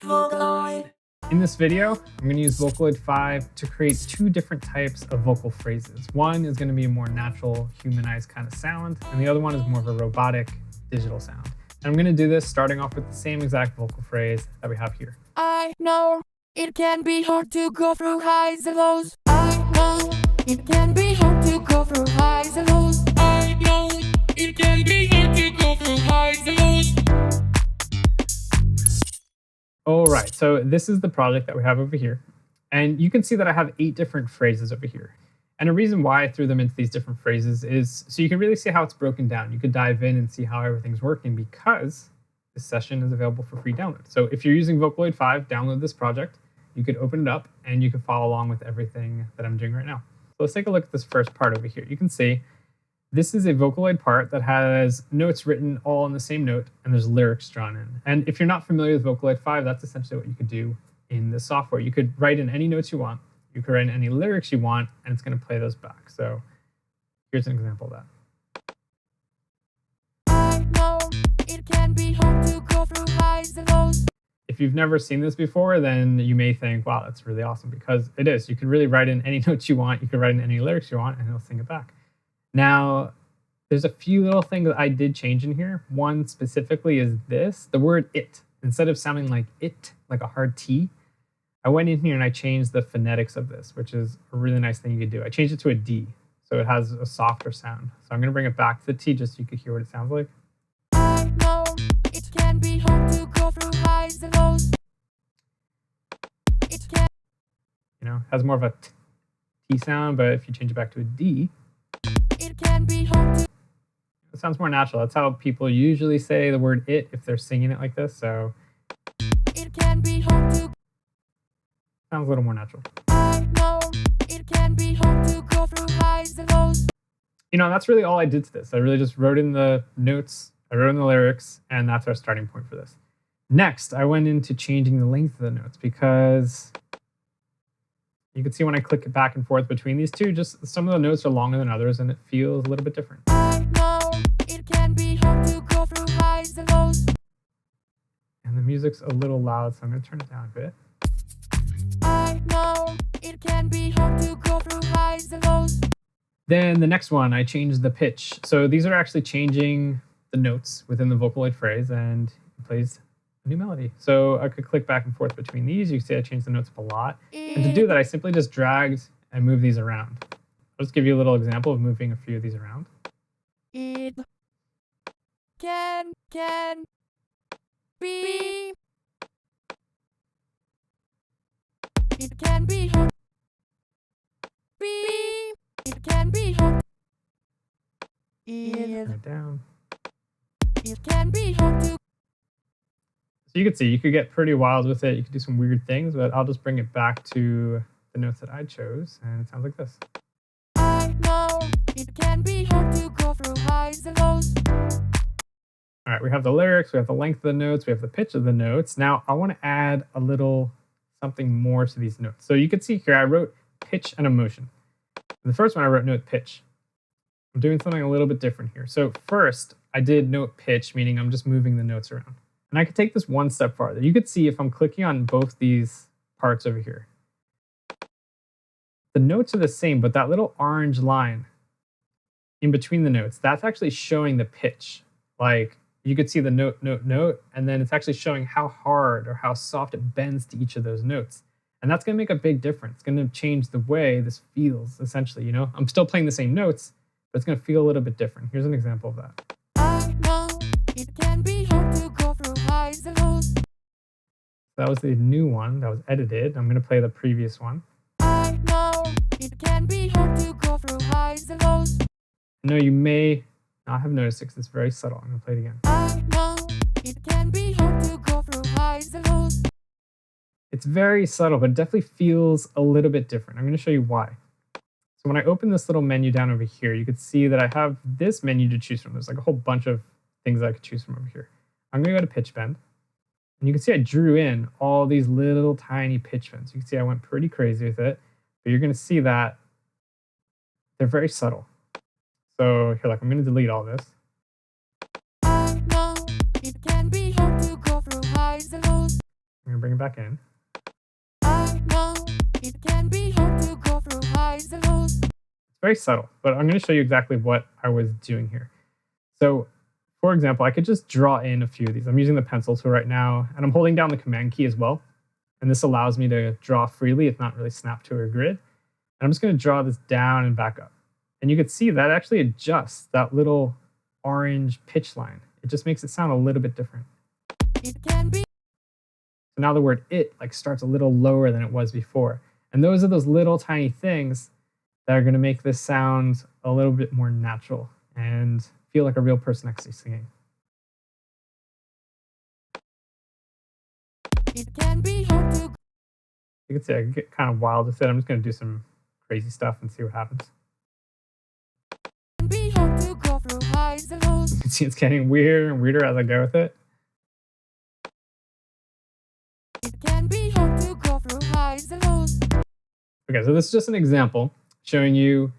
Vocaloid. In this video, I'm going to use Vocaloid5 to create two different types of vocal phrases. One is going to be a more natural, humanized kind of sound, and the other one is more of a robotic, digital sound. And I'm going to do this starting off with the same exact vocal phrase that we have here. I know it can be hard to go through highs and lows. I know it can be hard to go through highs and lows. I know it can be hard to go through highs and lows. All right, so this is the project that we have over here. And you can see that I have 8 different phrases over here. And the reason why I threw them into these different phrases is so you can really see how it's broken down. You could dive in and see how everything's working because this session is available for free download. So if you're using Vocaloid5, download this project. You could open it up and you can follow along with everything that I'm doing right now. So let's take a look at this first part over here. You can see this is a Vocaloid part that has notes written all on the same note, and there's lyrics drawn in. And if you're not familiar with Vocaloid5, that's essentially what you could do in this software. You could write in any notes you want, you could write in any lyrics you want, and it's going to play those back. So here's an example of that. I know it can be hard to go through highs and lows. If you've never seen this before, then you may think, wow, that's really awesome, because it is. You can really write in any notes you want, you can write in any lyrics you want, and it'll sing it back. Now, there's a few little things that I did change in here. One specifically is this, the word it. Instead of sounding like it, like a hard T, I went in here and I changed the phonetics of this, which is a really nice thing you could do. I changed it to a D, so it has a softer sound. So I'm going to bring it back to the T just so you could hear what it sounds like. I know it can be hard to go through highs and lows. It can. You know, it has more of a T sound, but if you change it back to a D, It can be hard to. it sounds more natural. That's how people usually say the word it if they're singing it like this. So It can be hard to. sounds a little more natural. I know it can be hard to go through highs and lows. You know, that's really all I did to this. I really just wrote in the notes, I wrote in the lyrics, and that's our starting point for this. Next, I went into changing the length of the notes because you can see when I click it back and forth between these two, just some of the notes are longer than others and it feels a little bit different. I know it can be hard to go through highs and lows. And the music's a little loud, so I'm going to turn it down a bit. I know it can be hard to go through highs and lows. Then the next one, I changed the pitch. So these are actually changing the notes within the Vocaloid phrase, and it plays a new melody. So I could click back and forth between these. You can see I changed the notes up a lot. And to do that, I simply just dragged and moved these around. I'll just give you a little example of moving a few of these around. It can be. It can be hard. It can be hard. Turn it down. It can be hard to. So you can see, you could get pretty wild with it. You could do some weird things, but I'll just bring it back to the notes that I chose, and it sounds like this. I know it can be hard to go through highs and lows. All right, we have the lyrics, we have the length of the notes, we have the pitch of the notes. Now I want to add a little something more to these notes. So you can see here, I wrote pitch and emotion. The first one I wrote note pitch. I'm doing something a little bit different here. So first I did note pitch, meaning I'm just moving the notes around. And I could take this one step farther. You could see if I'm clicking on both these parts over here, the notes are the same, but that little orange line in between the notes, that's actually showing the pitch. Like you could see the note, and then it's actually showing how hard or how soft it bends to each of those notes. And that's going to make a big difference. It's going to change the way this feels, essentially. You know, I'm still playing the same notes, but it's going to feel a little bit different. Here's an example of that. I know it can be hard to go through highs and lows. That was the new one that was edited. I'm going to play the previous one. I know it can be hard to go through highs and lows. I know you may not have noticed it because it's very subtle. I'm going to play it again. I know it can be hard to go through highs and lows. It's very subtle, but it definitely feels a little bit different. I'm going to show you why. So when I open this little menu down over here, you can see that I have this menu to choose from. There's like a whole bunch of things that I could choose from over here. I'm going to go to pitch bend. And you can see I drew in all these little tiny pitch bends. You can see I went pretty crazy with it. But you're going to see that they're very subtle. So here, like, I'm going to delete all this. I know it can be hard to go through highs and lows. I'm going to bring it back in. I know it can be hard to go through highs and lows. It's very subtle, but I'm going to show you exactly what I was doing here. So, for example, I could just draw in a few of these. I'm using the pencil tool right now, and I'm holding down the command key as well. And this allows me to draw freely. It's not really snapped to a grid. And I'm just going to draw this down and back up. And you can see that actually adjusts that little orange pitch line. It just makes it sound a little bit different. It can be. So now the word it like starts a little lower than it was before. And those are those little tiny things that are going to make this sound a little bit more natural and feel like a real person actually singing. It can be hard to. You can see I can get kind of wild with it. I'm just going to do some crazy stuff and see what happens. It can be hard to go through highs and lows. You can see it's getting weirder and weirder as I go with it. It can be hard to go through highs and lows. Okay, so this is just an example showing you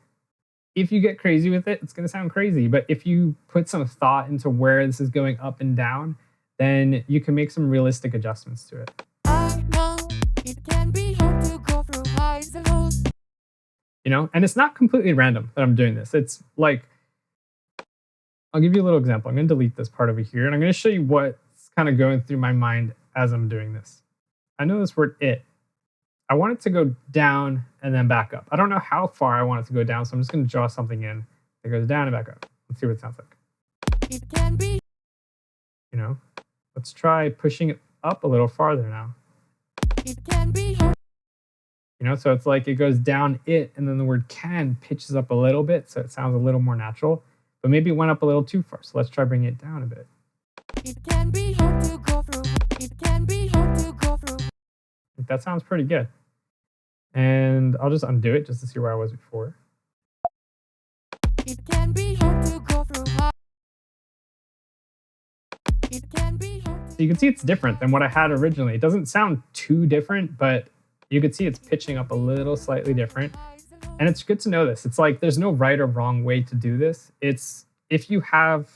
if you get crazy with it, it's going to sound crazy. But if you put some thought into where this is going up and down, then you can make some realistic adjustments to it. I know it can be hard to go through highs and lows. You know, and it's not completely random that I'm doing this. It's like, I'll give you a little example. I'm going to delete this part over here, and I'm going to show you what's kind of going through my mind as I'm doing this. I know this word it. I want it to go down and then back up. I don't know how far I want it to go down, so I'm just going to draw something in that goes down and back up. Let's see what it sounds like. It can be. You know, let's try pushing it up a little farther now. It can be hard. You know, so it's like it goes down it, and then the word can pitches up a little bit, so it sounds a little more natural. But maybe it went up a little too far, so let's try bringing it down a bit. It can be hard to go through. It can be hard to go through. That sounds pretty good. And I'll just undo it just to see where I was before. It can be hard to go through. It can be hard. So you can see it's different than what I had originally. It doesn't sound too different, but you can see it's pitching up a little slightly different. And it's good to know this. It's like there's no right or wrong way to do this. It's if you have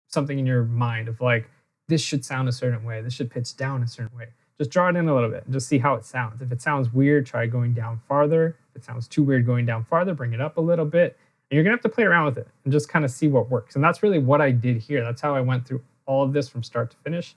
something in your mind of like, this should sound a certain way, this should pitch down a certain way, just draw it in a little bit and just see how it sounds. If it sounds weird, try going down farther. If it sounds too weird going down farther, bring it up a little bit. And you're gonna have to play around with it and just kind of see what works. And that's really what I did here. That's how I went through all of this from start to finish.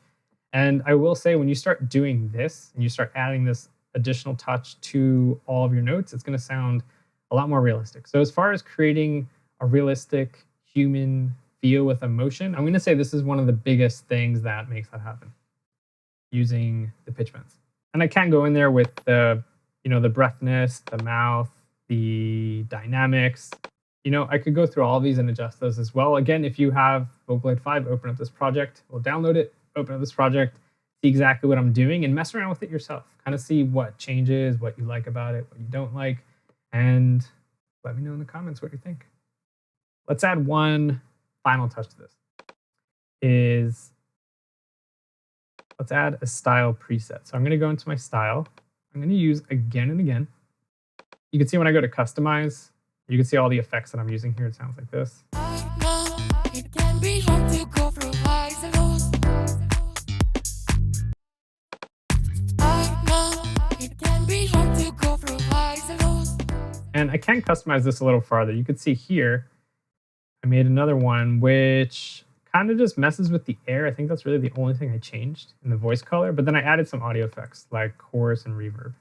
And I will say, when you start doing this and you start adding this additional touch to all of your notes, it's gonna sound a lot more realistic. So as far as creating a realistic human feel with emotion, I'm gonna say this is one of the biggest things that makes that happen, using the pitch bends. And I can go in there with the, you know, the breathness, the mouth, the dynamics. You know, I could go through all of these and adjust those as well. Again, if you have Vocaloid5, open up this project, we'll download it, open up this project, see exactly what I'm doing and mess around with it yourself. Kind of see what changes, what you like about it, what you don't like, and let me know in the comments what you think. Let's add one final touch to this. Let's add a style preset. So I'm going to go into my style. I'm going to use again and again. You can see when I go to customize, you can see all the effects that I'm using here. It sounds like this. I know it can be hard to go through highs and lows. I know it can be hard to go through highs and lows. And I can customize this a little farther. You can see here, I made another one which kind of just messes with the air. I think that's really the only thing I changed in the voice color, but then I added some audio effects like chorus and reverb.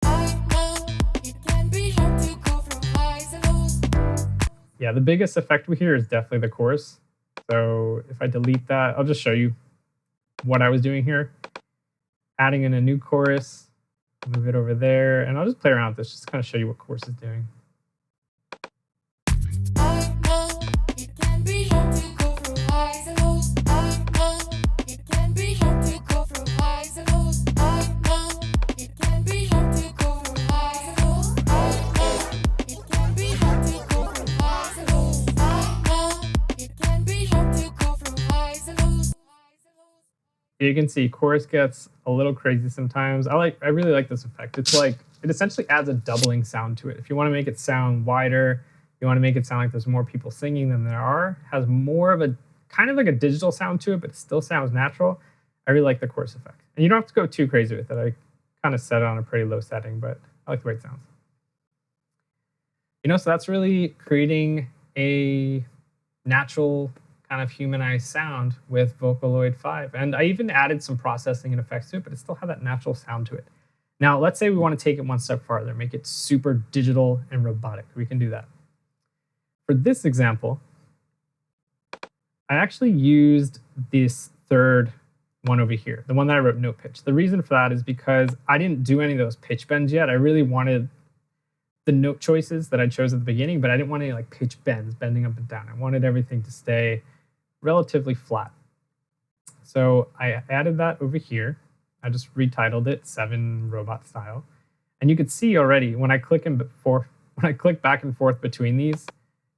I know it can be hard to go through highs and lows. Yeah, the biggest effect we hear is definitely the chorus. So if I delete that, I'll just show you what I was doing here. Adding in a new chorus, move it over there, and I'll just play around with this just to kind of show you what chorus is doing. I know it can be hard to go through highs and lows. I know it can be hard to go through highs and lows. I know it can be hard to go through highs and lows. I know it can be hard to go through highs and lows. I know it can be hard to go through highs and lows. You can see chorus gets a little crazy sometimes. I really like this effect. It's like, it essentially adds a doubling sound to it. If you want to make it sound wider, you want to make it sound like there's more people singing than there are, has more of a kind of like a digital sound to it, but it still sounds natural. I really like the chorus effect. And you don't have to go too crazy with it. I kind of set it on a pretty low setting, but I like the way it sounds. So that's really creating a natural kind of humanized sound with Vocaloid 5. And I even added some processing and effects to it, but it still had that natural sound to it. Now, let's say we want to take it one step farther, make it super digital and robotic. We can do that. For this example, I actually used this third one over here, the one that I wrote note pitch. The reason for that is because I didn't do any of those pitch bends yet. I really wanted the note choices that I chose at the beginning, but I didn't want any like pitch bends, bending up and down. I wanted everything to stay relatively flat. So I added that over here. I just retitled it 7 Robot Style. And you could see already when I click back and forth between these,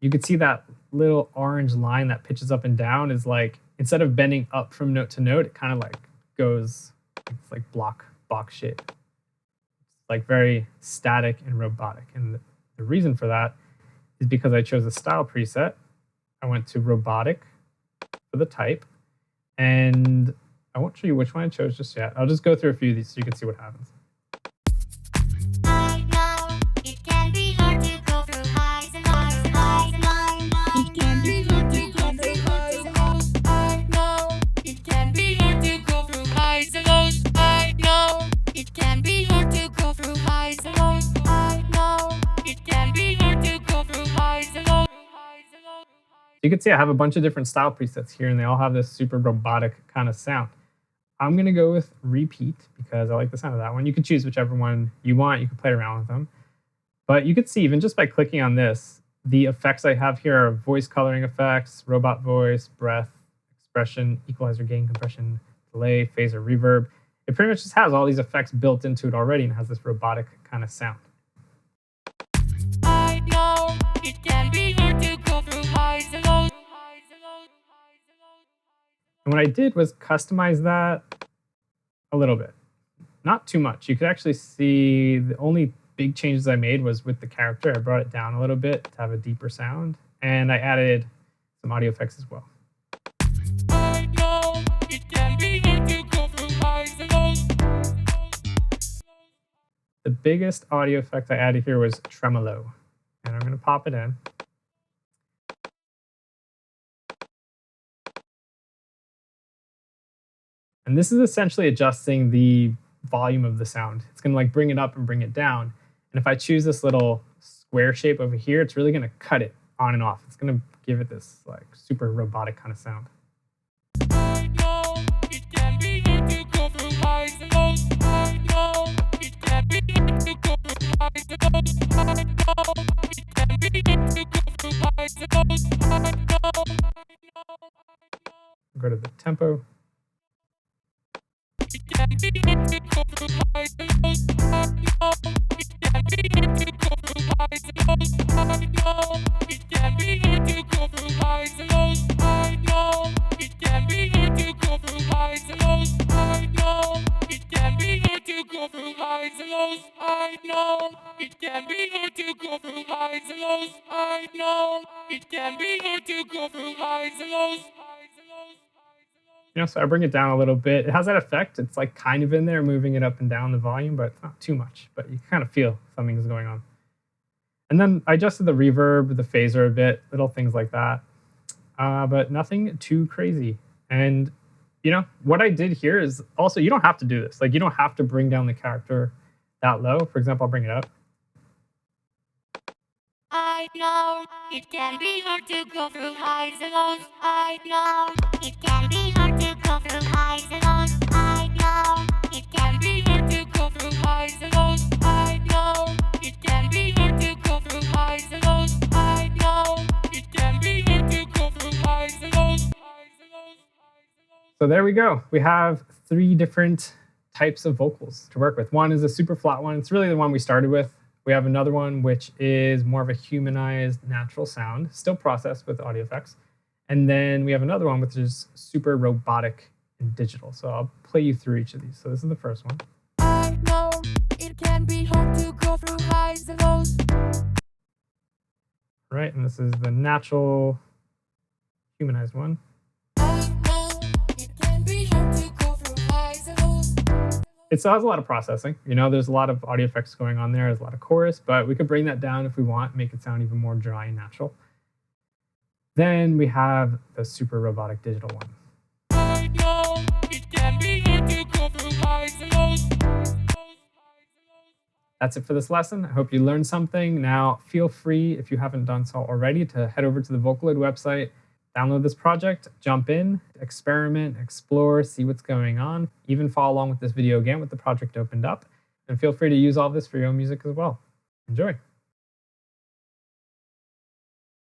you could see that little orange line that pitches up and down is like, instead of bending up from note to note, it kind of like goes, it's like box shape. It's like very static and robotic. And the reason for that is because I chose a style preset. I went to robotic for the type, and I won't show you which one I chose just yet. I'll just go through a few of these so you can see what happens. I know it can be hard to go through highs and lows, highs and lows. It can be hard to go through highs and lows. I know it can be hard to go through highs and lows. I know it can be hard to go through highs and lows. I know it can be hard to go through highs and lows. You can see I have a bunch of different style presets here, and they all have this super robotic kind of sound. I'm going to go with repeat because I like the sound of that one. You can choose whichever one you want. You can play around with them. But you can see even just by clicking on this, the effects I have here are voice coloring effects, robot voice, breath, expression, equalizer, gain, compression, delay, phaser, reverb. It pretty much just has all these effects built into it already and has this robotic kind of sound. I know it can be hard to go through highs and lows. And what I did was customize that a little bit. Not too much. You could actually see the only big changes I made was with the character. I brought it down a little bit to have a deeper sound. And I added some audio effects as well. I know it can be hard to go through highs and lows. The biggest audio effect I added here was tremolo. And I'm going to pop it in. And this is essentially adjusting the volume of the sound. It's going to like bring it up and bring it down. And if I choose this little square shape over here, it's really going to cut it on and off. It's going to give it this like super robotic kind of sound. I know it can be hard to go through highs and lows. I know it can be hard to go through highs and lows. I know it can be hard to go through highs and lows. I know. Go to the tempo. It can be hard to go through highs and lows. I know it can be hard to go through highs and lows. I know it can be hard to go through highs and lows. I know it can be hard to go through highs and lows. I know it can be hard to go through highs and lows. I know it can be hard to go through highs and lows. I know it can be hard to go through highs and lows. So I bring it down a little bit. It has that effect. It's like kind of in there, moving it up and down the volume, but it's not too much. But you kind of feel something's going on. And then I adjusted the reverb, the phaser a bit, little things like that. But nothing too crazy. And, what I did here is also, you don't have to do this. Like, you don't have to bring down the character that low. For example, I'll bring it up. I know it can be hard to go through highs and lows. I know it can be hard to go through highs and lows. I know it can be hard to go through highs and lows. I know it can be hard to go through highs and lows. I know it can be hard to go through highs and lows. So there we go. We have 3 different types of vocals to work with. One is a super flat one. It's really the one we started with. We have another one, which is more of a humanized natural sound, still processed with audio effects. And then we have another one, which is super robotic and digital. So I'll play you through each of these. So this is the first one. I know it can be hard to go through highs and lows. Right, and this is the natural humanized one. I know it can be hard to go through It still has a lot of processing. You know, there's a lot of audio effects going on there. There's a lot of chorus, but we could bring that down if we want, make it sound even more dry and natural. Then we have the super robotic digital one. I know it can be hard to go through highs and lows. That's it for this lesson. I hope you learned something. Now, feel free, if you haven't done so already, to head over to the Vocaloid website, download this project, jump in, experiment, explore, see what's going on, even follow along with this video again with the project opened up, and feel free to use all this for your own music as well. Enjoy.